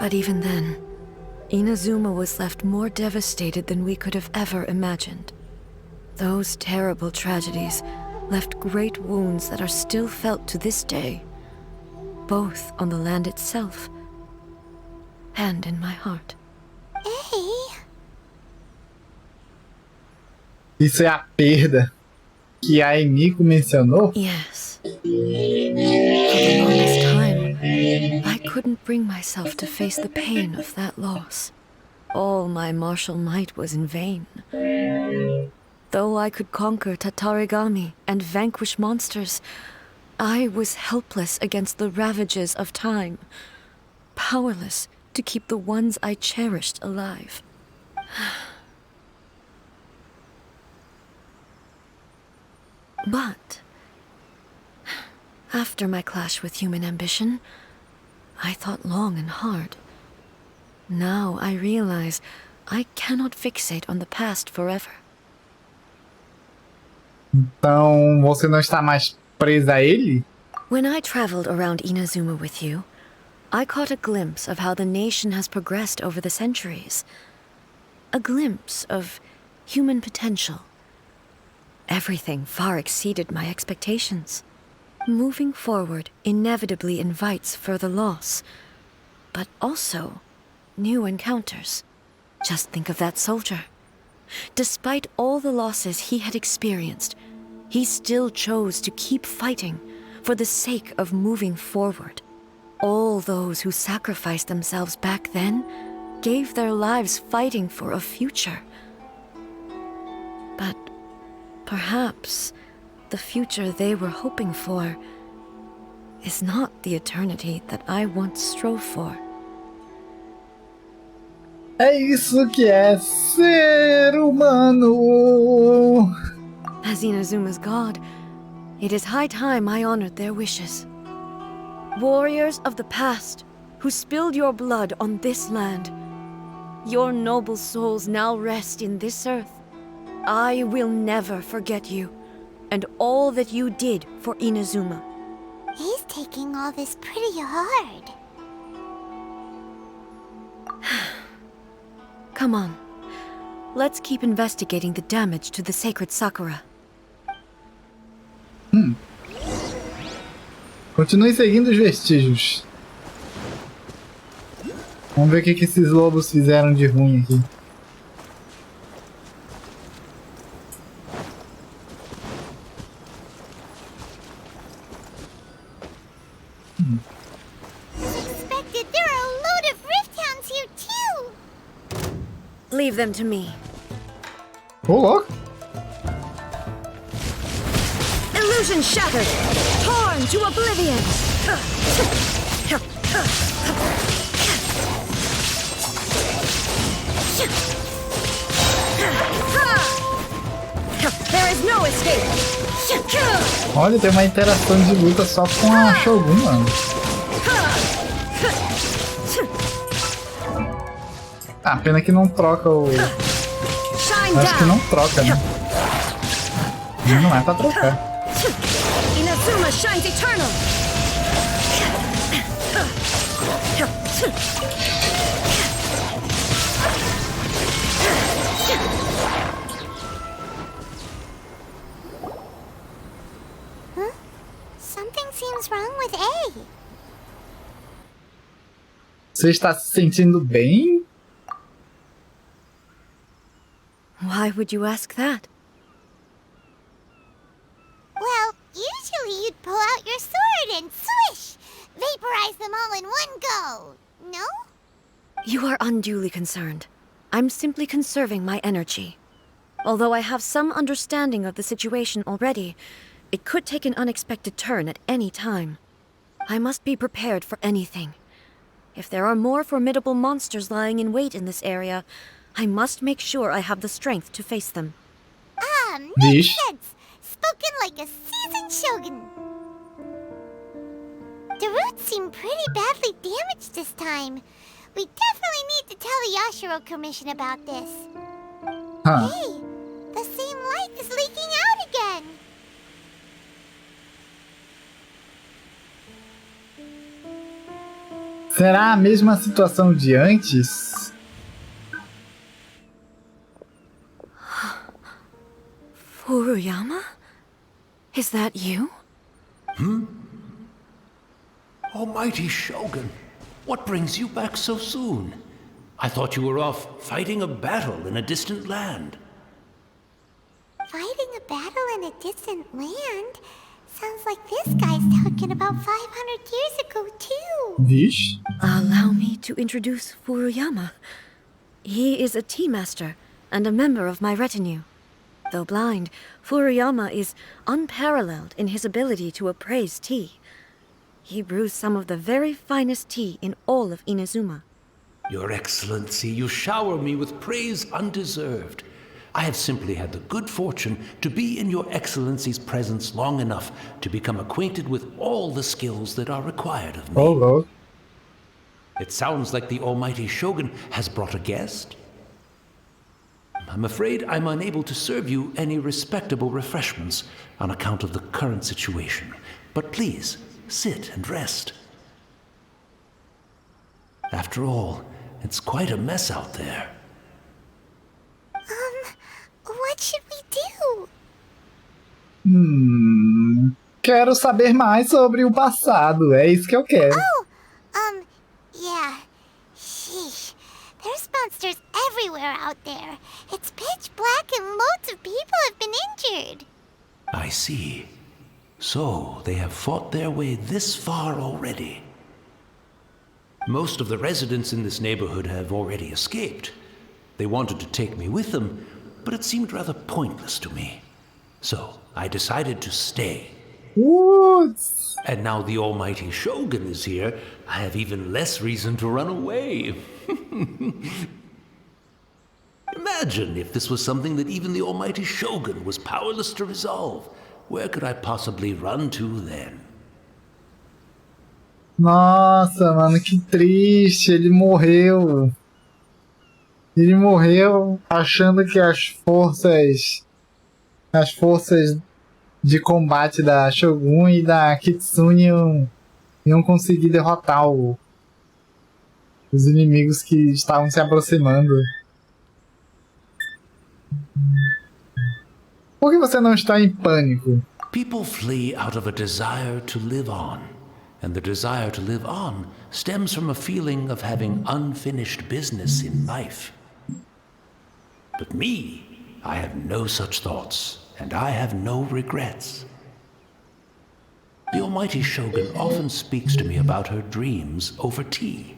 But even then, Inazuma was left more devastated than we could have ever imagined. Those terrible tragedies left great wounds that are still felt to this day, both on the land itself and in my heart. Ei! Isso é a perda que a Emiko mencionou? Yes. For the longest time, I couldn't bring myself to face the pain of that loss. All my martial might was in vain. Though I could conquer Tatarigami and vanquish monsters, I was helpless against the ravages of time, powerless to keep the ones I cherished alive. But after my clash with human ambition, I thought long and hard. Now I realize I cannot fixate on the past forever. Então você não está mais presa a ele? When I traveled around Inazuma with you, I caught a glimpse of how the nation has progressed over the centuries. A glimpse of human potential. Everything far exceeded my expectations. Moving forward inevitably invites further loss, but also new encounters. Just think of that soldier. Despite all the losses he had experienced, he still chose to keep fighting for the sake of moving forward. All those who sacrificed themselves back then gave their lives fighting for a future. But perhaps the future they were hoping for is not the eternity that I once strove for. É isso que é ser humano. As Inazuma's god, it is high time I honored their wishes. Warriors of the past, who spilled your blood on this land, your noble souls now rest in this earth. I will never forget you, and all that you did for Inazuma. He's taking all this pretty hard. Come on. Let's keep investigating the damage to the sacred Sakura. Continue seguindo os vestígios. Vamos ver o que esses lobos fizeram de ruim aqui. Suspected there are a load of rift hounds here too. Leave them to me. Ô, louco! Illusion shattered! Torn to oblivion! There is no escape! Olha, tem uma interação de luta só com a Shogun, mano. Ah, pena que não troca o... Acho que não troca, né? Não é pra trocar. Inazuma shines eternal! Huh? Something seems wrong with A. Você está se sentindo bem? Why would you ask that? Well, usually you'd pull out your sword and swish! Vaporize them all in one go, no? You are unduly concerned. I'm simply conserving my energy. Although I have some understanding of the situation already, it could take an unexpected turn at any time. I must be prepared for anything. If there are more formidable monsters lying in wait in this area, I must make sure I have the strength to face them. Ah, makes Dish. sense! Spoken like a seasoned shogun. The roots seem pretty badly damaged this time. We definitely need to tell the Yashiro Commission about this. Huh. Hey, the same light is leaking out again. Será a mesma situação de antes? Furuyama? Is that you? Almighty Shogun, what brings you back so soon? I thought you were off fighting a battle in a distant land. Fighting a battle in a distant land? Sounds like this guy's talking about 500 years ago, too. Vixe. Allow me to introduce Furuyama. He is a tea master and a member of my retinue. Though blind, Furuyama is unparalleled in his ability to appraise tea. He brews some of the very finest tea in all of Inazuma. Your Excellency, you shower me with praise undeserved. I have simply had the good fortune to be in Your Excellency's presence long enough to become acquainted with all the skills that are required of me. Oh, Lord. It sounds like the Almighty Shogun has brought a guest. I'm afraid I'm unable to serve you any respectable refreshments on account of the current situation. But please, sit and rest. After all, it's quite a mess out there. What should we do? Quero saber mais sobre o passado. É isso que eu quero. Yeah. Sheesh. There's monsters everywhere out there. It's pitch black and loads of people have been injured. I see. So, they have fought their way this far already. Most of the residents in this neighborhood have already escaped. They wanted to take me with them, but it seemed rather pointless to me. So, I decided to stay. Putz. And now the Almighty Shogun is here, I have even less reason to run away. Imagine if this was something that even the Almighty Shogun was powerless to resolve. Where could I possibly run to then? Nossa, mano, que triste. Ele morreu. Ele morreu achando que as forças de combate da Shogun e da Kitsune iam conseguir derrotar os inimigos que estavam se aproximando. Por que você não está em pânico? People flee out of a desire to live on, and the desire to live on stems from a feeling of having unfinished business in life. But me, I have no such thoughts, and I have no regrets. The Almighty Shogun often speaks to me about her dreams over tea.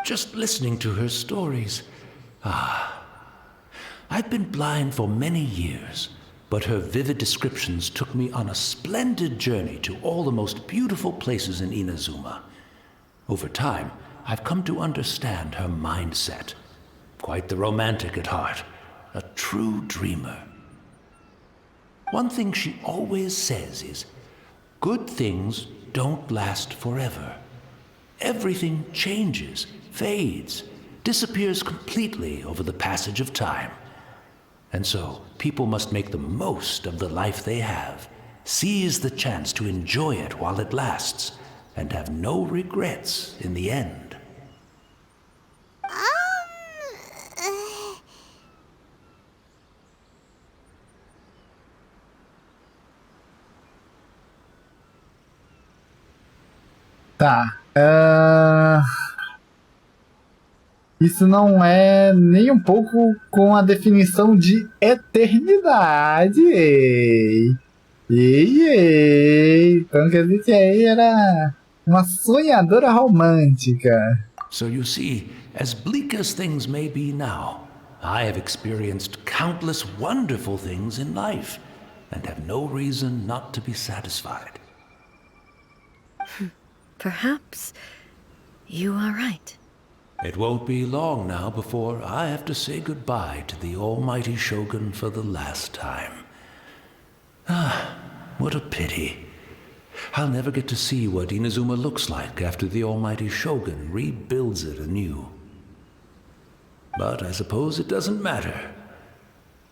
Just listening to her stories, I've been blind for many years, but her vivid descriptions took me on a splendid journey to all the most beautiful places in Inazuma. Over time, I've come to understand her mindset. Quite the romantic at heart, a true dreamer. One thing she always says is, good things don't last forever. Everything changes, fades, disappears completely over the passage of time. And so, people must make the most of the life they have, seize the chance to enjoy it while it lasts, and have no regrets in the end. Tá. Isso não é nem um pouco com a definição de eternidade. Ei. Então quer dizer que aí era uma sonhadora romântica. So you see, as bleak as things may be now, I have experienced countless wonderful things in life, and have no reason not to be satisfied. Perhaps you are right. It won't be long now before I have to say goodbye to the Almighty Shogun for the last time. What a pity. I'll never get to see what Inazuma looks like after the Almighty Shogun rebuilds it anew. But I suppose it doesn't matter.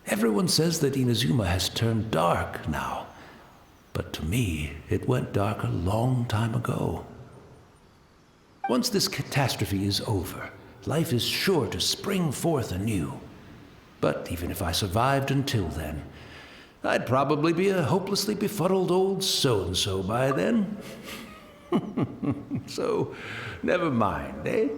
Everyone says that Inazuma has turned dark now, but to me, it went dark a long time ago. Once this catastrophe is over, life is sure to spring forth anew. But even if I survived until then, I'd probably be a hopelessly befuddled old so-and-so by then. So, never mind, eh?